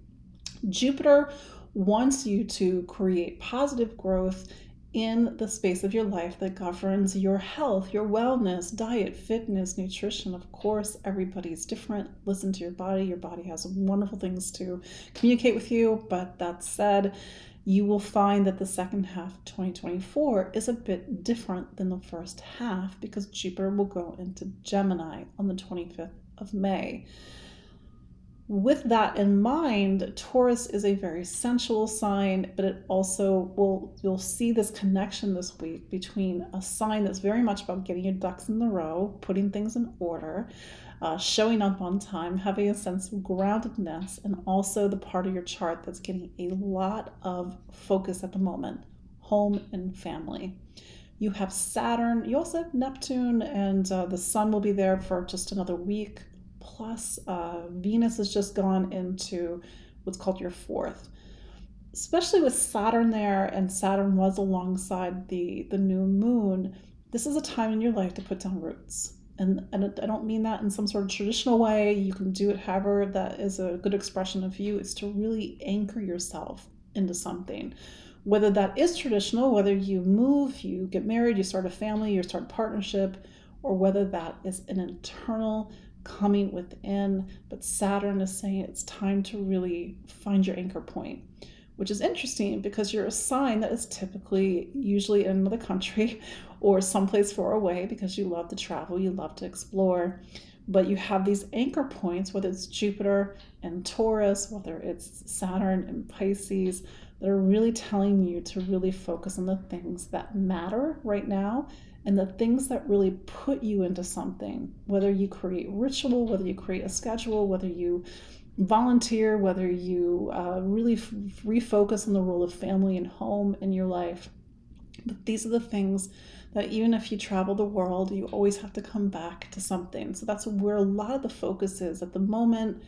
S1: Jupiter wants you to create positive growth in the space of your life that governs your health, your wellness, diet, fitness, nutrition. Of course, everybody's different. Listen to your body. Your body has wonderful things to communicate with you. But that said, you will find that the second half of 2024 is a bit different than the first half, because Jupiter will go into Gemini on the 25th of May. With that in mind, Taurus is a very sensual sign, but it also you'll see this connection this week between a sign that's very much about getting your ducks in the row, putting things in order, showing up on time, having a sense of groundedness, and also the part of your chart that's getting a lot of focus at the moment, home and family. You have Saturn, you also have Neptune, and the Sun will be there for just another week. Plus, Venus has just gone into what's called your fourth. Especially with Saturn there, and Saturn was alongside the new moon, this is a time in your life to put down roots. And I don't mean that in some sort of traditional way. You can do it however that is a good expression of you. It's to really anchor yourself into something. Whether that is traditional, whether you move, you get married, you start a family, you start a partnership, or whether that is an internal coming within. But Saturn is saying it's time to really find your anchor point, which is interesting because you're a sign that is typically usually in another country or someplace far away, because you love to travel, you love to explore. But you have these anchor points, whether it's Jupiter and Taurus, whether it's Saturn and Pisces, that are really telling you to really focus on the things that matter right now and the things that really put you into something. Whether you create ritual, whether you create a schedule, whether you volunteer, whether you really refocus on the role of family and home in your life. But these are the things that even if you travel the world, you always have to come back to something. So that's where a lot of the focus is at the moment.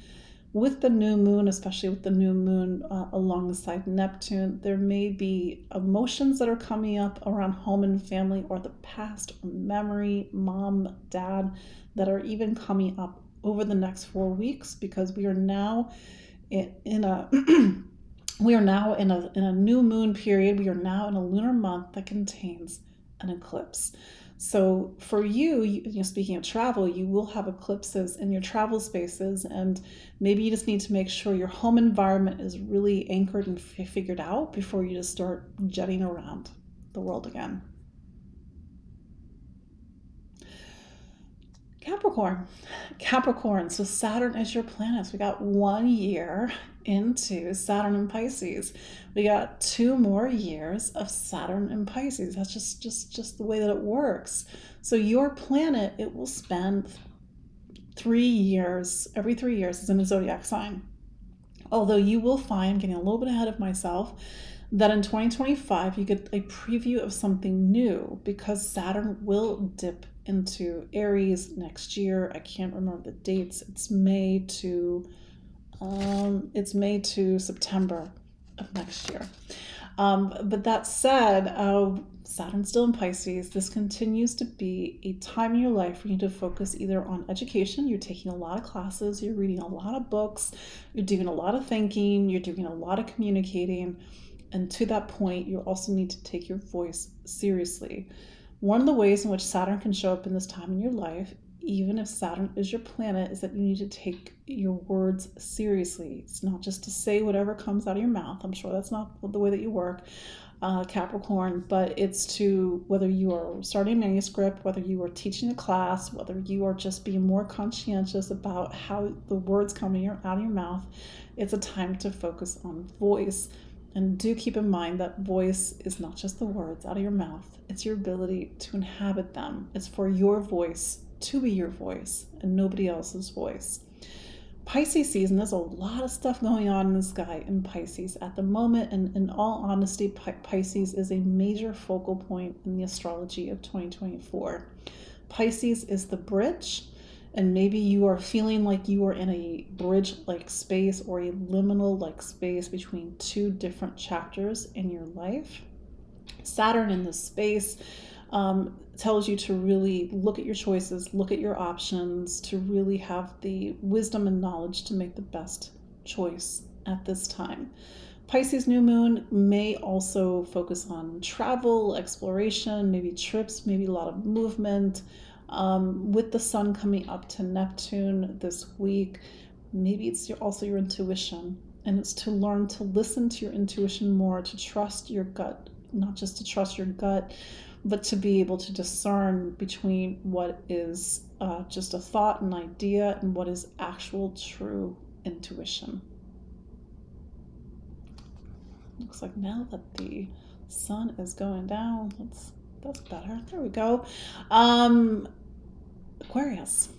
S1: With the new moon, especially with the new moon alongside Neptune, there may be emotions that are coming up around home and family, or the past, or memory, mom, dad, that are even coming up over the next 4 weeks, because we are now in a we are now in a new moon period. We are now in a lunar month that contains an eclipse. So for you, speaking of travel, you will have eclipses in your travel spaces, and maybe you just need to make sure your home environment is really anchored and figured out before you just start jetting around the world again. Capricorn. So Saturn is your planet. So we got 1 year into Saturn and Pisces. We got 2 more years of Saturn and Pisces. That's just the way that it works. So your planet, it will spend 3 years, every 3 years is in a zodiac sign. Although you will find, getting a little bit ahead of myself, that in 2025 you get a preview of something new because Saturn will dip into Aries next year. I can't remember the dates. It's May to September of next year. But that said, Saturn's still in Pisces. This continues to be a time in your life where you need to focus either on education. You're taking a lot of classes, you're reading a lot of books, you're doing a lot of thinking, you're doing a lot of communicating. And to that point, you also need to take your voice seriously. One of the ways in which Saturn can show up in this time in your life, even if Saturn is your planet, is that you need to take your words seriously. It's not just to say whatever comes out of your mouth. I'm sure that's not the way that you work, Capricorn, but it's to, whether you are starting a manuscript, whether you are teaching a class, whether you are just being more conscientious about how the words coming out of your mouth, it's a time to focus on voice. And do keep in mind that voice is not just the words out of your mouth, it's your ability to inhabit them. It's for your voice to be your voice and nobody else's voice. Pisces season, there's a lot of stuff going on in the sky in Pisces at the moment, and in all honesty, Pisces is a major focal point in the astrology of 2024. Pisces is the bridge. And maybe you are feeling like you are in a bridge-like space or a liminal-like space between 2 different chapters in your life. Saturn in this space tells you to really look at your choices, look at your options, to really have the wisdom and knowledge to make the best choice at this time. Pisces New Moon may also focus on travel, exploration, maybe trips, maybe a lot of movement. With the sun coming up to Neptune this week, maybe it's also your intuition, and it's to learn to listen to your intuition more, to trust your gut, not just to trust your gut, but to be able to discern between what is just a thought, an idea, and what is actual true intuition. Looks like now that the sun is going down, that's better. There we go. Aquarius.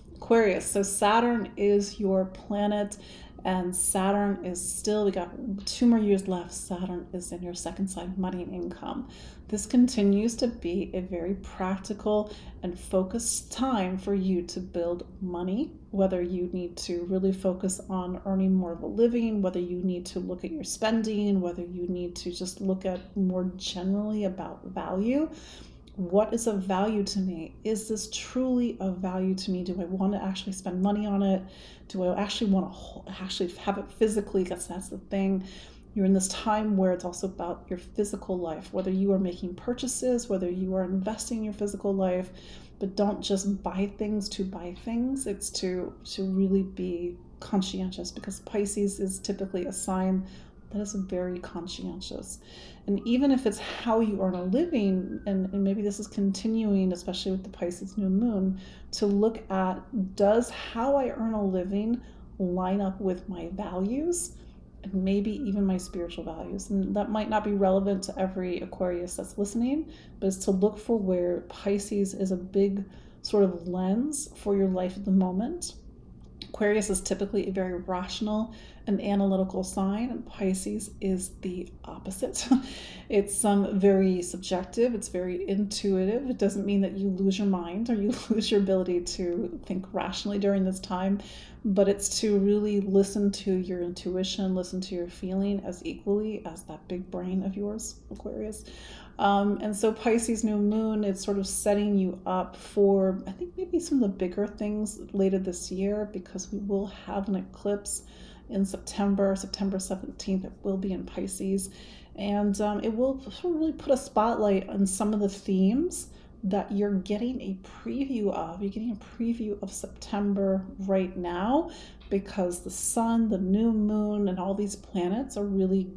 S1: So Saturn is your planet, and Saturn is still, we got 2 more years left. Saturn is in your second sign, money and income. This continues to be a very practical and focused time for you to build money, whether you need to really focus on earning more of a living, whether you need to look at your spending, whether you need to just look at more generally about value. What is of value to me? Is this truly of value to me? Do I want to actually spend money on it? Do I actually want to actually have it physically? Because that's the thing. You're in this time where it's also about your physical life, whether you are making purchases, whether you are investing in your physical life, but don't just buy things to buy things. It's to really be conscientious, because Pisces is typically a sign that is very conscientious. And even if it's how you earn a living, and maybe this is continuing, especially with the Pisces New Moon, to look at, does how I earn a living line up with my values and maybe even my spiritual values? And that might not be relevant to every Aquarius that's listening, but it's to look for where Pisces is a big sort of lens for your life at the moment. Aquarius is typically a very rational and analytical sign, and Pisces is the opposite. It's very subjective, it's very intuitive. It doesn't mean that you lose your mind or you lose your ability to think rationally during this time, but it's to really listen to your intuition, listen to your feeling as equally as that big brain of yours, Aquarius. And so Pisces New Moon, it's sort of setting you up for, I think, maybe some of the bigger things later this year, because we will have an eclipse in September 17th. It will be in Pisces, and it will really put a spotlight on some of the themes that you're getting a preview of. You're getting a preview of September right now, because the sun, the new moon, and all these planets are really,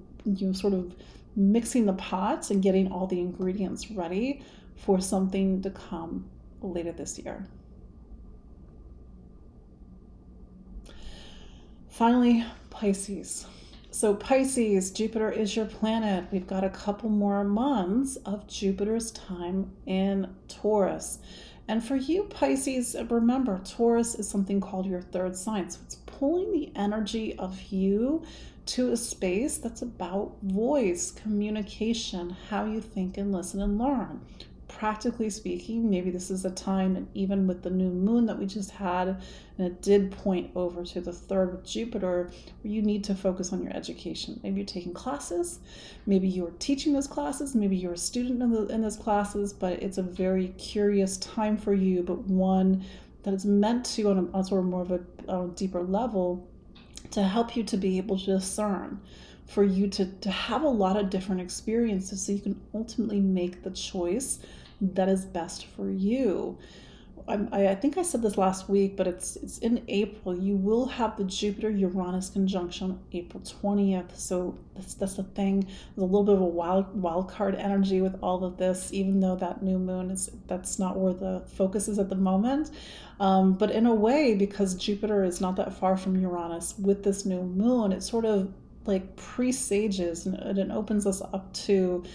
S1: sort of mixing the pots and getting all the ingredients ready for something to come later this year. Finally, Pisces. So Pisces, Jupiter is your planet. We've got a couple more months of Jupiter's time in Taurus. And for you, Pisces, remember, Taurus is something called your third sign. So it's pulling the energy of you to a space that's about voice, communication, how you think and listen and learn. Practically speaking, maybe this is a time, and even with the new moon that we just had, and it did point over to the third with Jupiter, where you need to focus on your education. Maybe you're taking classes, maybe you're teaching those classes, maybe you're a student in those classes, but it's a very curious time for you, but one that is meant to, on a sort of more of a deeper level, to help you to be able to discern, for you to have a lot of different experiences so you can ultimately make the choice that is best for you. I think I said this last week, but it's in April. You will have the Jupiter-Uranus conjunction April 20th. So that's the thing. There's a little bit of a wild card energy with all of this, even though that new moon that's not where the focus is at the moment. But in a way, because Jupiter is not that far from Uranus, with this new moon, it sort of like presages, and it opens us up to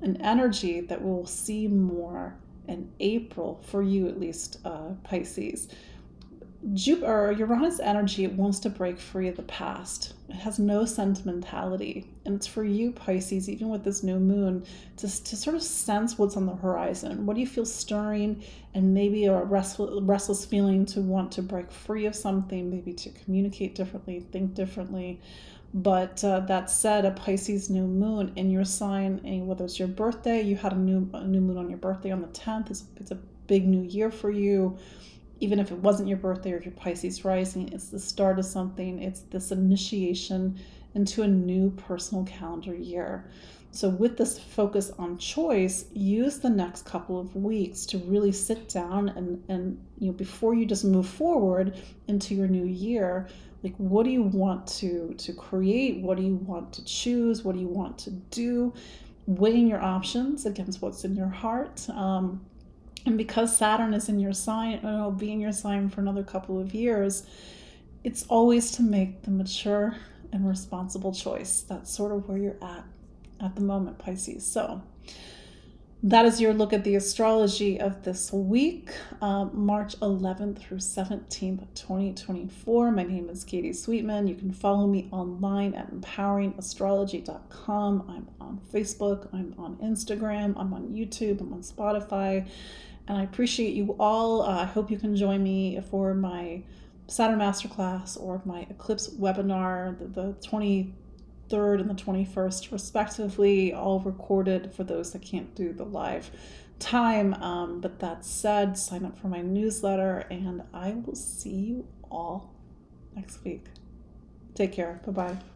S1: an energy that we'll see more in April, for you at least, Pisces. Uranus energy, it wants to break free of the past. It has no sentimentality. And it's for you, Pisces, even with this new moon, to sort of sense what's on the horizon. What do you feel stirring? And maybe a restless feeling to want to break free of something, maybe to communicate differently, think differently. But that said, a Pisces new moon in your sign, and whether it's your birthday, you had a new moon on your birthday on the 10th, it's a big new year for you. Even if it wasn't your birthday, or if you're Pisces rising, it's the start of something. It's this initiation into a new personal calendar year. So with this focus on choice, use the next couple of weeks to really sit down and before you just move forward into your new year, like, what do you want to create? What do you want to choose? What do you want to do? Weighing your options against what's in your heart. And because Saturn is in your sign, and it'll be in your sign for another couple of years, it's always to make the mature and responsible choice. That's sort of where you're at the moment, Pisces. So that is your look at the astrology of this week, March 11th through 17th, 2024. My name is Katie Sweetman. You can follow me online at empoweringastrology.com. I'm on Facebook. I'm on Instagram. I'm on YouTube. I'm on Spotify. And I appreciate you all. I hope you can join me for my Saturn Masterclass or my Eclipse webinar, the 23rd and the 21st, respectively, all recorded for those that can't do the live time. But that said, sign up for my newsletter, and I will see you all next week. Take care. Bye-bye.